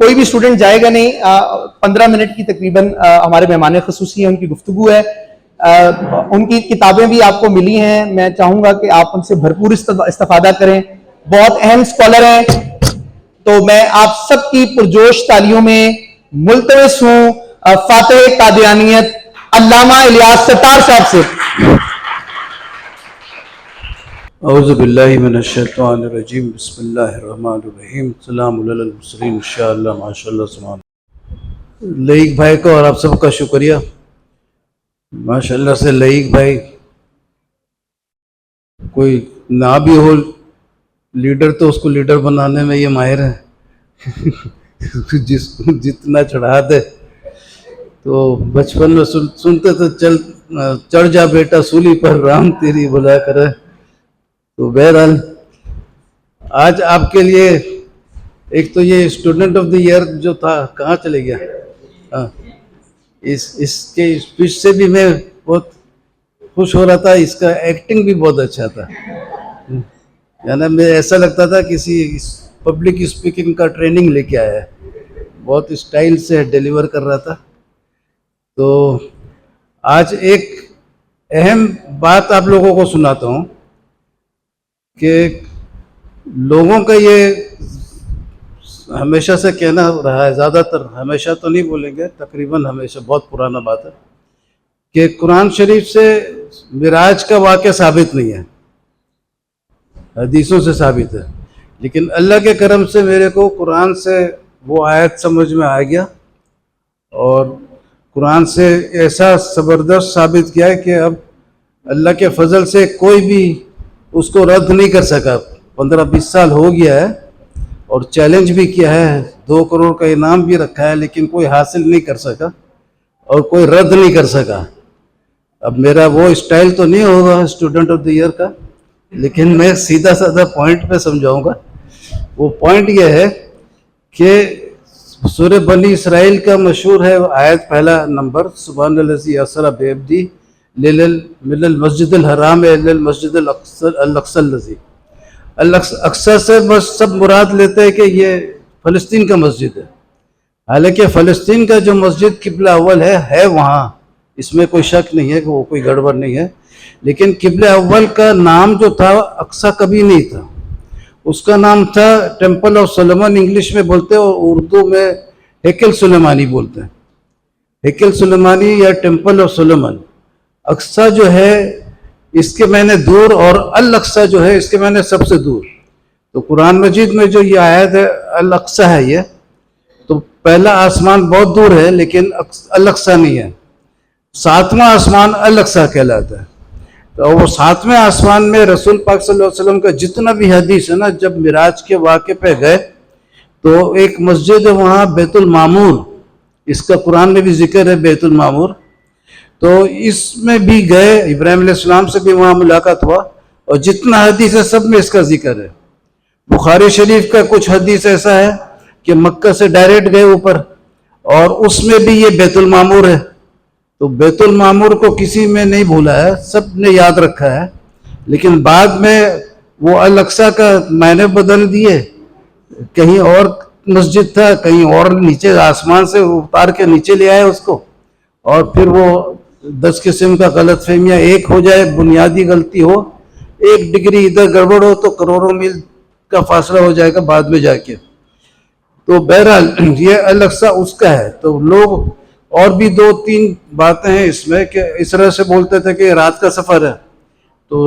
کوئی بھی اسٹوڈنٹ جائے گا نہیں. 15 منٹ کی تقریباً ہمارے مہمان خصوصی ہیں، ان کی گفتگو ہے. ان کی کتابیں بھی آپ کو ملی ہیں، میں چاہوں گا کہ آپ ان سے بھرپور استفادہ کریں. بہت اہم اسکالر ہیں. تو میں آپ سب کی پرجوش تالیوں میں ملتمس ہوں فاتح قادیانیت علامہ الیاس ستار صاحب سے. اعوذ باللہ من الشیطان الرجیم، بسم اللہ الرحمن الرحیم. سلام علی المرسلین انشاءاللہ ماشاءاللہ سبحان. لئیک بھائی کو اور آپ سب کا شکریہ. ماشاءاللہ سے لئیک بھائی کوئی نہ بھی ہو لیڈر تو اس کو لیڈر بنانے میں یہ ماہر ہے. جس کو جتنا چڑھا دے. تو بچپن میں سنتے تو چڑھ جا بیٹا سولی پر رام تیری بلا کرے. تو بہرحال آج آپ کے لیے ایک تو یہ اسٹوڈنٹ آف دی ایئر جو تھا کہاں چلے گیا، اس کے اسپیچ سے بھی میں بہت خوش ہو رہا تھا. اس کا ایکٹنگ بھی بہت اچھا تھا، یعنی میں ایسا لگتا تھا کسی پبلک اسپیکنگ کا ٹریننگ لے کے آیا ہے. بہت اسٹائل سے ڈیلیور کر رہا تھا. تو آج ایک اہم بات آپ لوگوں کو سناتا ہوں کہ لوگوں کا یہ ہمیشہ سے کہنا رہا ہے، زیادہ تر ہمیشہ تو نہیں بولیں گے، تقریباً ہمیشہ، بہت پرانا بات ہے کہ قرآن شریف سے معراج کا واقعہ ثابت نہیں ہے، حدیثوں سے ثابت ہے. لیکن اللہ کے کرم سے میرے کو قرآن سے وہ آیت سمجھ میں آ گیا اور قرآن سے ایسا زبردست ثابت کیا ہے کہ اب اللہ کے فضل سے کوئی بھی اس کو رد نہیں کر سکا. 15-20 سال ہو گیا ہے اور چیلنج بھی کیا ہے، 2 کروڑ کا انعام بھی رکھا ہے، لیکن کوئی حاصل نہیں کر سکا اور کوئی رد نہیں کر سکا. اب میرا وہ اسٹائل تو نہیں ہوگا اسٹوڈنٹ آف دی ایئر کا، لیکن میں سیدھا سادہ پوائنٹ پہ سمجھاؤں گا. وہ پوائنٹ یہ ہے کہ سورہ بنی اسرائیل کا مشہور ہے آیت پہلا نمبر، سبحان الذی اسری بعبدہ من المسجد الحرام الی المسجد الاقصی الذی. اقصی سے بس سب مراد لیتے ہیں کہ یہ فلسطین کا مسجد ہے، حالانکہ فلسطین کا جو مسجد قبلہ اول ہے وہاں، اس میں کوئی شک نہیں ہے کہ وہ کوئی گڑبڑ نہیں ہے. لیکن قبلہ اول کا نام جو تھا اقصی کبھی نہیں تھا، اس کا نام تھا ٹیمپل آف سلیمان، انگلش میں بولتے ہیں، اور اردو میں ہیکل سلیمانی بولتے ہیں. ہیکل سلیمانی یا ٹیمپل آف سلیمان. اقصی جو ہے اس کے معنی دور، اور الاقصی جو ہے اس کے معنی سب سے دور. تو قرآن مجید میں جو یہ آیت ہے الاقصی ہے، یہ تو پہلا آسمان بہت دور ہے لیکن الاقصی نہیں ہے. 7واں آسمان الاقصی کہلاتا ہے. تو وہ 7ویں آسمان میں رسول پاک صلی اللہ علیہ وسلم کا جتنا بھی حدیث ہے نا، جب معراج کے واقعے پہ گئے تو ایک مسجد ہے وہاں بیت المعمور، اس کا قرآن میں بھی ذکر ہے بیت المعمور. تو اس میں بھی گئے، ابراہیم علیہ السلام سے بھی وہاں ملاقات ہوا، اور جتنا حدیث ہے سب میں اس کا ذکر ہے. بخاری شریف کا کچھ حدیث ایسا ہے کہ مکہ سے ڈائریکٹ گئے اوپر، اور اس میں بھی یہ بیت المعمور ہے. تو بیت المعمور کو کسی میں نہیں بھولا ہے، سب نے یاد رکھا ہے. لیکن بعد میں وہ الاقصی کا معنی بدل دیے، کہیں اور مسجد تھا، کہیں اور نیچے آسمان سے اتار کے نیچے لے آئے اس کو، اور پھر وہ 10 قسم کا غلط فہمیاں، ایک ہو جائے بنیادی غلطی ہو، 1 ڈگری ادھر گڑبڑ ہو تو کروڑوں میل کا فاصلہ ہو جائے گا بعد میں جا کے. تو بہرحال یہ الاقصی اس کا ہے. تو لوگ اور بھی 2-3 باتیں ہیں اس میں کہ اس طرح سے بولتے تھے کہ رات کا سفر ہے. تو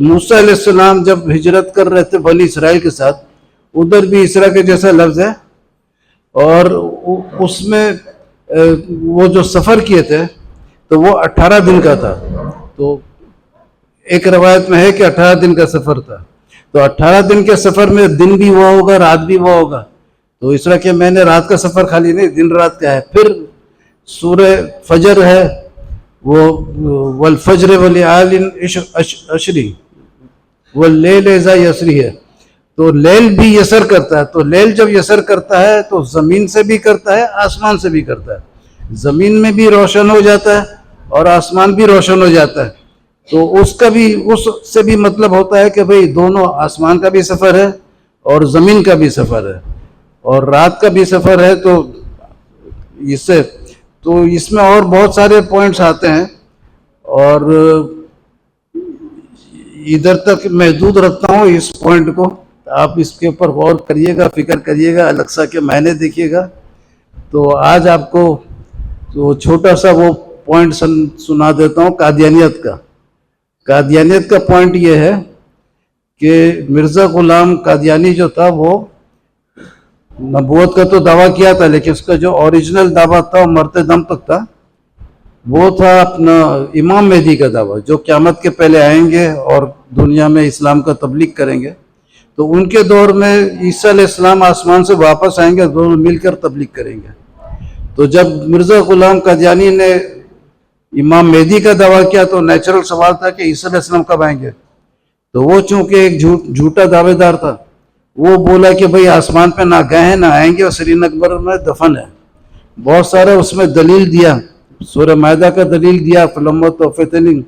موسیٰ علیہ السلام جب ہجرت کر رہے تھے بنی اسرائیل کے ساتھ، ادھر بھی اسرا کے جیسا لفظ ہے، اور اس میں وہ جو سفر کیے تھے تو وہ 18 دن کا تھا. تو ایک روایت میں ہے کہ 18 دن کا سفر تھا. تو 18 دن کے سفر میں دن بھی ہوا ہوگا، رات بھی ہوا ہوگا. تو اس طرح کہ میں نے رات کا سفر خالی نہیں، دن رات کا ہے. پھر سورہ فجر ہے، وہ والفجر ولیال عشری واللیل اذا یسری ہے. تو لیل بھی یسر کرتا ہے. تو لیل جب یسر کرتا ہے تو زمین سے بھی کرتا ہے، آسمان سے بھی کرتا ہے. زمین میں بھی روشن ہو جاتا ہے اور آسمان بھی روشن ہو جاتا ہے. تو اس کا بھی، اس سے بھی مطلب ہوتا ہے کہ بھئی دونوں، آسمان کا بھی سفر ہے اور زمین کا بھی سفر ہے. اور رات کا بھی سفر ہے تو اس میں اور بہت سارے پوائنٹس آتے ہیں، اور ادھر تک محدود رکھتا ہوں اس پوائنٹ کو. آپ اس کے اوپر غور کریے گا، فکر کریے گا، الیکسا کے معنی دیکھیے گا. تو آج آپ کو تو چھوٹا سا وہ پوائنٹ سنا دیتا ہوں قادیانیت کا. قادیانیت کا پوائنٹ یہ ہے کہ مرزا غلام قادیانی جو تھا وہ نبوت کا تو دعویٰ کیا تھا، لیکن اس کا جو اوریجنل دعویٰ تھا وہ مرتے دم تک تھا، وہ تھا اپنا امام مہدی کا دعویٰ، جو قیامت کے پہلے آئیں گے اور دنیا میں اسلام کا تبلیغ کریں گے. تو ان کے دور میں عیسیٰ علیہ السلام آسمان سے واپس آئیں گے، دونوں مل کر تبلیغ کریں گے. تو جب مرزا غلام قادیانی نے امام مہدی کا دعویٰ کیا تو نیچرل سوال تھا کہ عیسیٰ علیہ السلام کب آئیں گے. تو وہ چونکہ ایک جھوٹا دعوے دار تھا، وہ بولا کہ بھئی آسمان پہ نہ گئے ہیں نہ آئیں گے، اور سری نگر میں دفن ہے. بہت سارا اس میں دلیل دیا، سورہ مائدہ کا دلیل دیا، فلم توفتنی.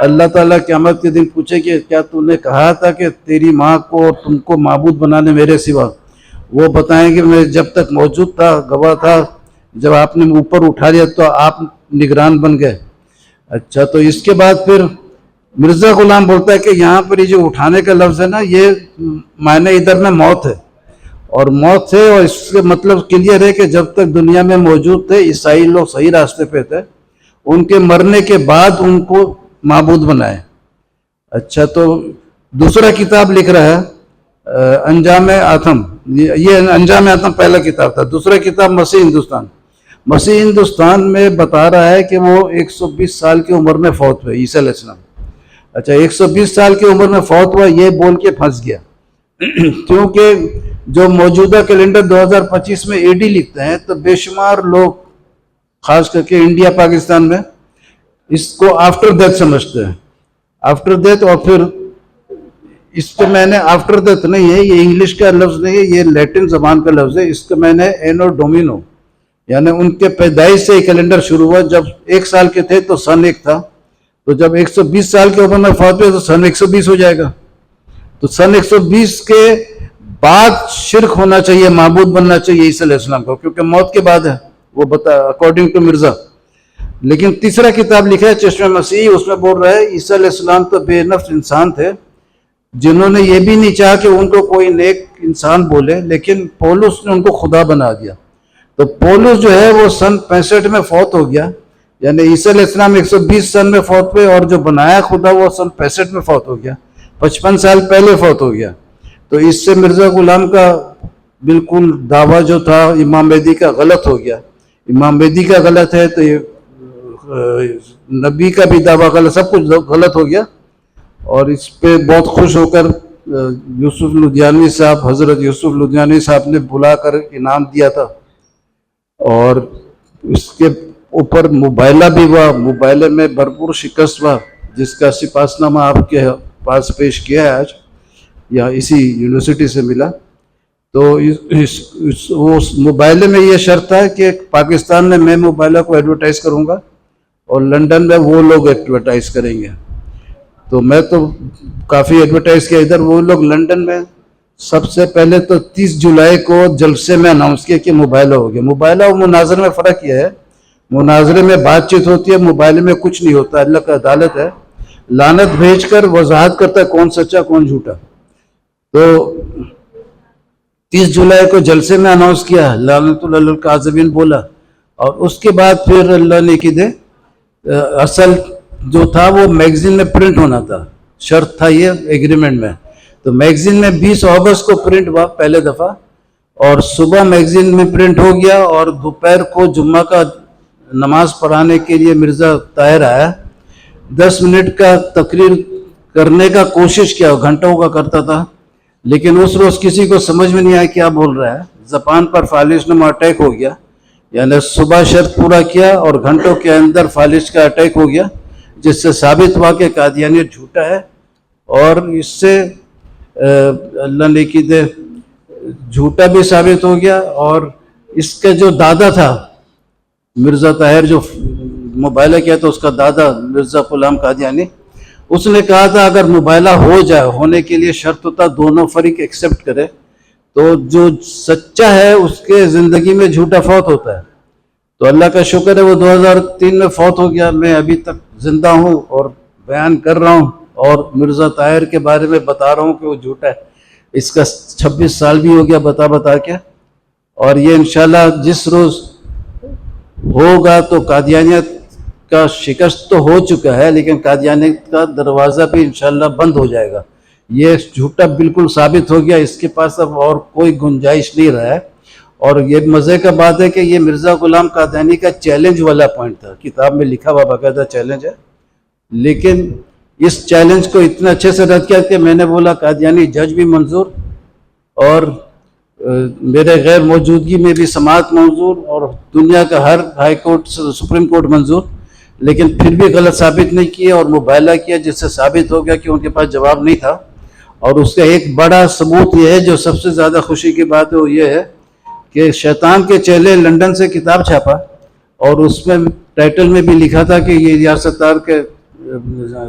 اللہ تعالیٰ قیامت کے دن پوچھے کہ کیا تو نے کہا تھا کہ تیری ماں کو اور تم کو معبود بنانے میرے سوا؟ وہ بتائیں گے میں جب تک موجود تھا، گواہ تھا، جب آپ نے اوپر اٹھا لیا تو آپ نگران بن گئے. اچھا، تو اس کے بعد پھر مرزا غلام بولتا ہے کہ یہاں پر یہ جو اٹھانے کا لفظ ہے نا، یہ معنی ادھر میں موت ہے، اور موت ہے، اور اس کا مطلب کلیئر ہے کہ جب تک دنیا میں موجود تھے عیسائی لوگ صحیح راستے پہ تھے، ان کے مرنے کے بعد ان کو معبود بنائے. اچھا، تو دوسرا کتاب لکھ رہا ہے انجام آتم. یہ انجام آتم پہلا کتاب تھا. دوسرا کتاب مسیح ہندوستان. مسیح ہندوستان میں بتا رہا ہے کہ وہ 120 سال کی عمر میں فوت ہوئے عیسیٰ علیہ السلام. اچھا، 120 سال کی عمر میں فوت ہوا یہ بول کے پھنس گیا کیونکہ جو موجودہ کیلنڈر 2025 میں AD لکھتے ہیں تو بے شمار لوگ خاص کر کے انڈیا پاکستان میں اس کو آفٹر ڈیتھ سمجھتے ہیں. آفٹر ڈیتھ، اور پھر اس کے میں نے آفٹر ڈیتھ نہیں ہے، یہ انگلش کا لفظ نہیں ہے، یہ لیٹن زبان کا لفظ ہے. اس کا میں نے اینو ڈومینو، یعنی ان کے پیدائش سے کیلنڈر شروع ہوا. جب 1 سال کے تھے تو سن 1 تھا، تو جب 120 سال کی عمر میں فوت ہوئے تو سن 120 ہو جائے گا. تو سن 120 کے بعد شرک ہونا چاہیے، معبود بننا چاہیے عیسیٰ علیہ السلام کو، کیونکہ موت کے بعد ہے وہ بتا اکارڈنگ ٹو مرزا. لیکن تیسرا کتاب لکھا ہے چشمہ مسیح، اس میں بول رہا ہے عیسیٰ علیہ السلام تو بے نفس انسان تھے جنہوں نے یہ بھی نہیں چاہا کہ ان کو کوئی نیک انسان بولے، لیکن پولس نے ان کو خدا بنا دیا. تو پولس جو ہے وہ سن 65 میں فوت ہو گیا، یعنی عیسیٰ علیہ السلام 120 سن میں فوت ہوئے، اور جو بنایا خدا وہ سن 65 میں فوت ہو گیا، 55 سال پہلے فوت ہو گیا. تو اس سے مرزا غلام کا بالکل دعویٰ جو تھا امام مہدی کا غلط ہو گیا. امام مہدی کا غلط ہے تو یہ نبی کا بھی دعویٰ غلط، سب کچھ غلط ہو گیا. اور اس پہ بہت خوش ہو کر یوسف لدھیانوی صاحب، حضرت یوسف لدھیانوی صاحب نے بلا کر انعام دیا تھا، اور اس کے اوپر مباہلہ بھی ہوا. مباہلے میں بھرپور شکست ہوا، جس کا سپاس نامہ آپ کے پاس پیش کیا ہے آج، یا اسی یونیورسٹی سے ملا. تو اس مباہلے میں یہ شرط ہے کہ پاکستان میں میں مباہلہ کو ایڈورٹائز کروں گا اور لنڈن میں وہ لوگ ایڈورٹائز کریں گے. تو میں تو کافی ایڈورٹائز کیا ادھر، وہ لوگ لنڈن میں. سب سے پہلے تو 30 جولائی کو جلسے میں اناؤنس کیا کہ مباہلہ ہو گیا. مباہلہ اور مناظرے میں فرق یہ ہے، مناظرے میں بات چیت ہوتی ہے، مباہلے میں کچھ نہیں ہوتا. اللہ کا عدالت ہے، لعنت بھیج کر وضاحت کرتا ہے کون سچا کون جھوٹا. تو 30 جولائی کو جلسے میں اناؤنس کیا، لعنت اللہ الکاذبین بولا، اور اس کے بعد پھر اللہ نے کی دے اصل جو تھا وہ میگزین میں پرنٹ ہونا تھا، شرط تھا یہ ایگریمنٹ میں. تو میگزین میں 20 اگست کو پرنٹ ہوا پہلے دفعہ، اور صبح میگزین میں پرنٹ ہو گیا، اور دوپہر کو جمعہ کا نماز پڑھانے کے لیے مرزا طاہر آیا. 10 منٹ کا تقریر کرنے کا کوشش کیا، گھنٹوں کا کرتا تھا، لیکن اس روز کسی کو سمجھ میں نہیں آیا کیا بول رہا ہے. زبان پر فالج نما اٹیک ہو گیا، یعنی صبح شرط پورا کیا اور گھنٹوں کے اندر فالج کا اٹیک ہو گیا، جس سے ثابت ہوا کہ قادیانیت جھوٹا ہے. اور اس سے اللہ نے کی دے جھوٹا بھی ثابت ہو گیا. اور اس کے جو دادا تھا مرزا طاہر، جو مباہلہ کیا تھا، اس کا دادا مرزا غلام قادیانی، اس نے کہا تھا اگر مباہلہ ہو جائے، ہونے کے لیے شرط ہوتا دونوں فریق ایکسیپٹ کرے، تو جو سچا ہے اس کے زندگی میں جھوٹا فوت ہوتا ہے. تو اللہ کا شکر ہے وہ 2003 میں فوت ہو گیا. میں ابھی تک زندہ ہوں اور بیان کر رہا ہوں اور مرزا طاہر کے بارے میں بتا رہا ہوں کہ وہ جھوٹا ہے. اس کا 26 سال بھی ہو گیا بتا کے. اور یہ انشاءاللہ جس روز ہوگا تو قادیانیت کا شکست تو ہو چکا ہے، لیکن قادیانیت کا دروازہ بھی انشاءاللہ بند ہو جائے گا. یہ جھوٹا بالکل ثابت ہو گیا، اس کے پاس اب اور کوئی گنجائش نہیں رہا ہے. اور یہ مزے کا بات ہے کہ یہ مرزا غلام قادیانی کا چیلنج والا پوائنٹ تھا، کتاب میں لکھا ہوا باقاعدہ چیلنج ہے. لیکن اس چیلنج کو اتنا اچھے سے رد کیا کہ میں نے بولا قادیانی جج بھی منظور اور میرے غیر موجودگی میں بھی سماعت منظور اور دنیا کا ہر ہائی کورٹ سپریم کورٹ منظور، لیکن پھر بھی غلط ثابت نہیں کیا اور مبالغہ کیا، جس سے ثابت ہو گیا کہ ان کے پاس جواب نہیں تھا. اور اس کا ایک بڑا ثبوت یہ ہے جو سب سے زیادہ خوشی کی بات ہے، وہ یہ ہے کہ شیطان کے چیلے لندن سے کتاب چھاپا اور اس میں ٹائٹل میں بھی لکھا تھا کہ یہ الیاس ستار کے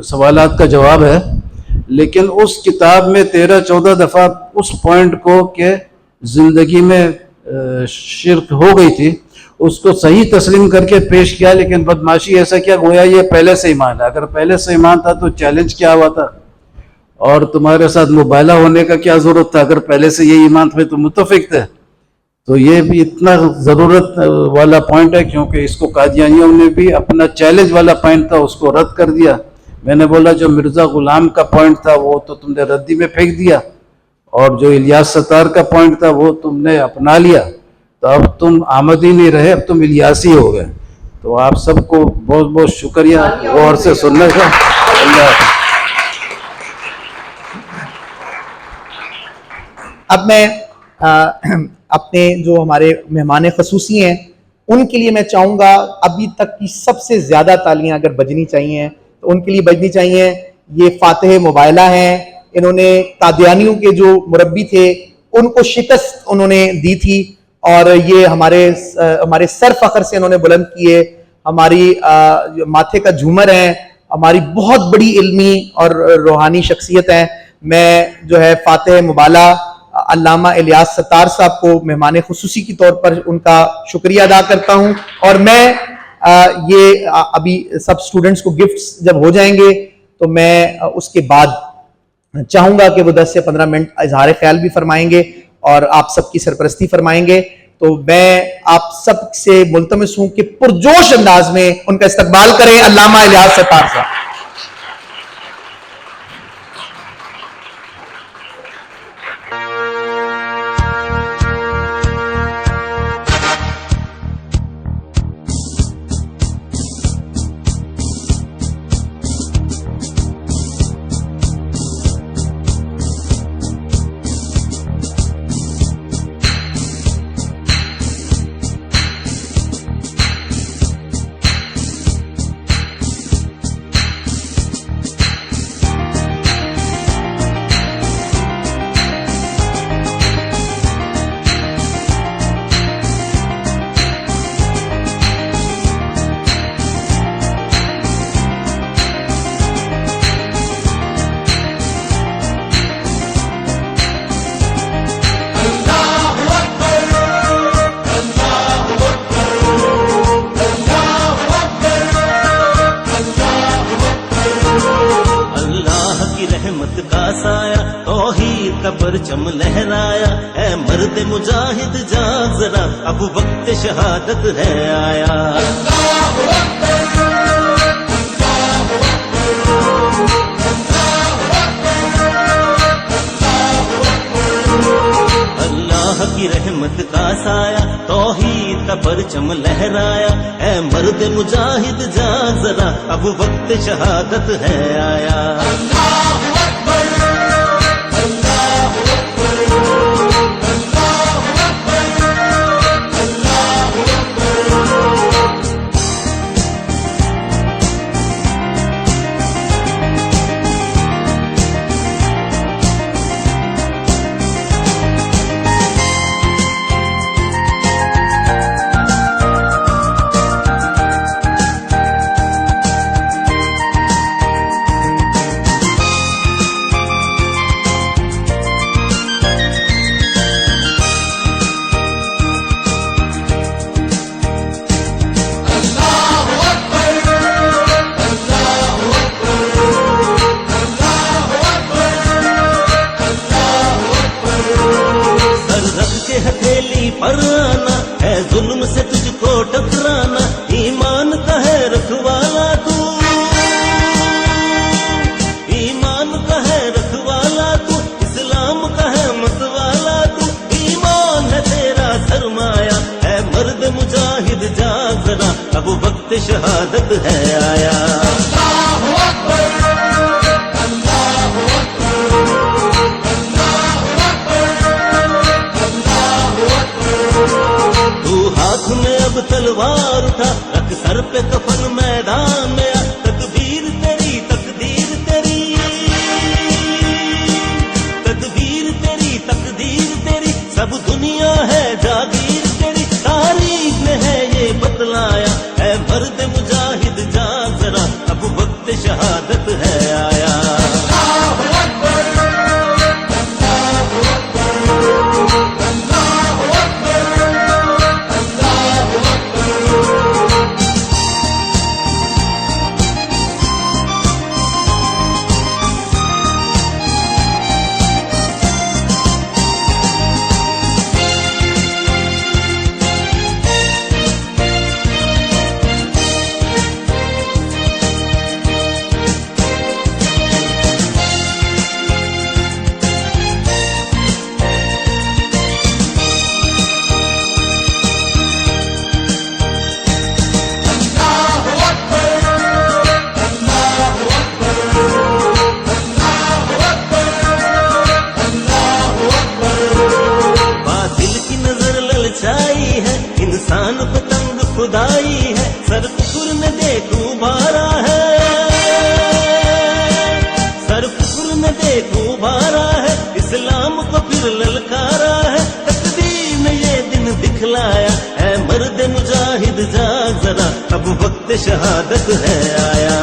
سوالات کا جواب ہے. لیکن اس کتاب میں 13-14 دفعہ اس پوائنٹ کو کہ زندگی میں شرک ہو گئی تھی اس کو صحیح تسلیم کر کے پیش کیا، لیکن بدماشی ایسا کیا گویا یہ پہلے سے ایمان ہے. اگر پہلے سے ایمان تھا تو چیلنج کیا ہوا تھا اور تمہارے ساتھ مبالغہ ہونے کا کیا ضرورت تھا؟ اگر پہلے سے یہ ایمان تھے تو متفق تھے. تو یہ بھی اتنا ضرورت والا پوائنٹ ہے کیونکہ اس کو قادیانیوں نے بھی اپنا چیلنج والا پوائنٹ تھا اس کو رد کر دیا. میں نے بولا جو مرزا غلام کا پوائنٹ تھا وہ تو تم نے ردی میں پھینک دیا اور جو الیاس ستار کا پوائنٹ تھا وہ تم نے اپنا لیا، تو اب تم احمدی نہیں رہے، اب تم الیاسی ہو گئے. تو آپ سب کو بہت بہت شکریہ غور سے سننے کا. اللہ اب میں اپنے جو ہمارے مہمان خصوصی ہیں ان کے لیے میں چاہوں گا ابھی تک کی سب سے زیادہ تالیاں اگر بجنی چاہیے تو ان کے لیے بجنی چاہیے. یہ فاتح موبائلہ ہیں، انہوں نے قادیانیوں کے جو مربی تھے ان کو شکست انہوں نے دی تھی اور یہ ہمارے سر فخر سے انہوں نے بلند کیے. ہماری ماتھے کا جھومر ہیں، ہماری بہت بڑی علمی اور روحانی شخصیت ہیں. میں جو ہے فاتح موبائلہ علامہ الیاس ستار صاحب کو مہمان خصوصی کی طور پر ان کا شکریہ ادا کرتا ہوں. اور میں یہ ابھی سب سٹوڈنٹس کو گفٹس جب ہو جائیں گے تو میں اس کے بعد چاہوں گا کہ وہ 10 سے 15 منٹ اظہار خیال بھی فرمائیں گے اور آپ سب کی سرپرستی فرمائیں گے. تو میں آپ سب سے ملتمس ہوں کہ پرجوش انداز میں ان کا استقبال کریں علامہ الیاس ستار صاحب. پرچم لہرایا اے مرد مجاہد جاگ ذرا اب وقت شہادت ہے آیا. اللہ کی رحمت کا سایہ توحید کا پرچم لہرایا اے مرد مجاہد جاگ ذرا اب وقت شہادت ہے آیا. ظلم سے تجھ کو ٹکرانا، ایمان کا ہے رکھوالا تو، ایمان کا ہے رکھوالا تو، اسلام کا ہے متوالا تو، ایمان ہے تیرا سرمایہ، اے مرد مجاہد جاگ ذرا، اب وقت شہادت ہے آیا۔ ہاتھ میں اب تلوار اٹھا، رکھ سر پہ کفن میدان میں آ، تکبیر تیری تقدیر تیری، تدبیر تیری تقدیر تیری، سب دنیا ہے جاگیر تیری، تاریخ میں ہے یہ بتلایا، اے مرد مجاہد جاگ ذرا، اب وقت شہادت ہے آیا۔ انسان پتنگ خدائی ہے، سر کفر نے دیکھ ابھارا ہے، سر کفر نے دیکھ ابھارا ہے، اسلام کو پھر للکارا ہے، تقدیر نے یہ دن دکھلایا، اے مرد مجاہد جاگ ذرا، اب وقت شہادت ہے آیا۔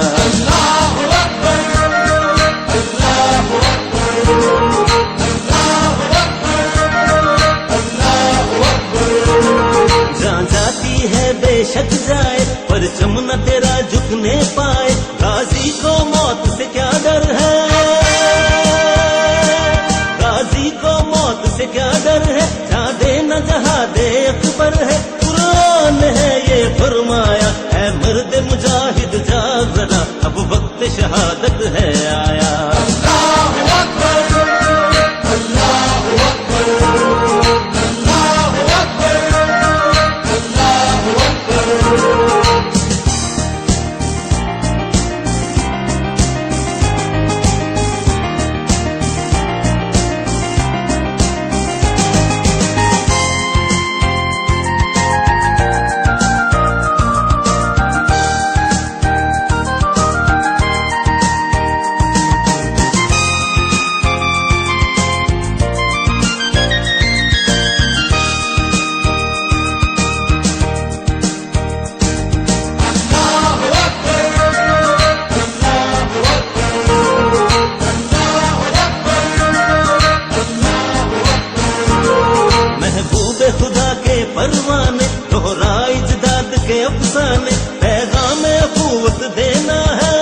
ہے بے شک جائے، پرچم نہ تیرا جھکنے پائے، غازی کو موت سے کیا ڈر ہے، غازی کو موت سے کیا ڈر ہے، جہاد نہ جہاد اکبر ہے، قرآن ہے یہ فرمایا، اے مرد مجاہد جاگ ذرا، اب وقت شہادت ہے آیا۔ خدا کے پروانے، دوہرا اجداد کے افسانے، پیغام اخوت دینا ہے،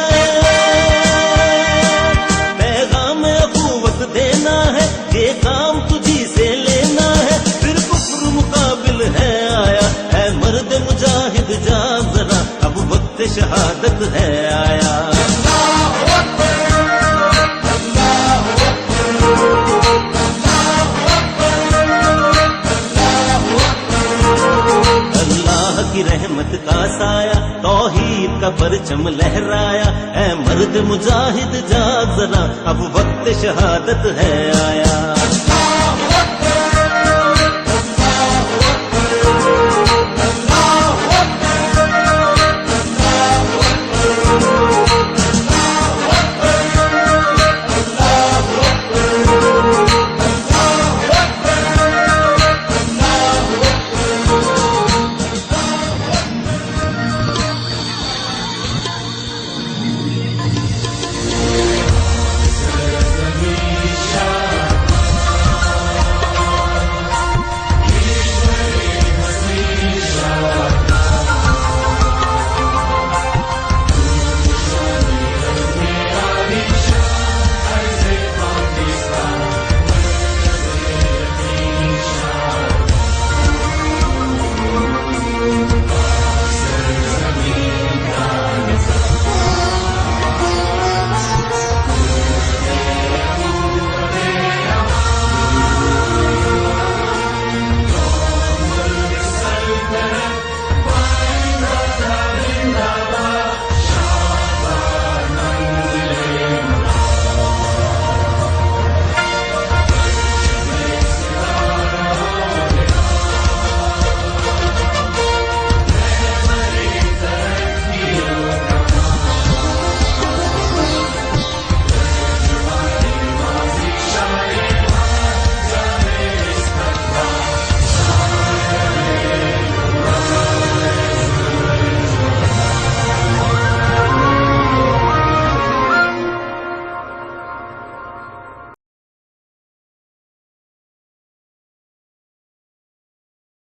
پیغام اخوت دینا ہے، یہ کام تجھی سے لینا ہے، پھر کفر مقابل ہے آیا، اے مرد مجاہد جاگ ذرا، اب وقت شہادت ہے آیا۔ کی رحمت کا سایہ، توحید کا پرچم لہرایا، اے مرد مجاہد جاگ ذرا، اب وقت شہادت ہے آیا۔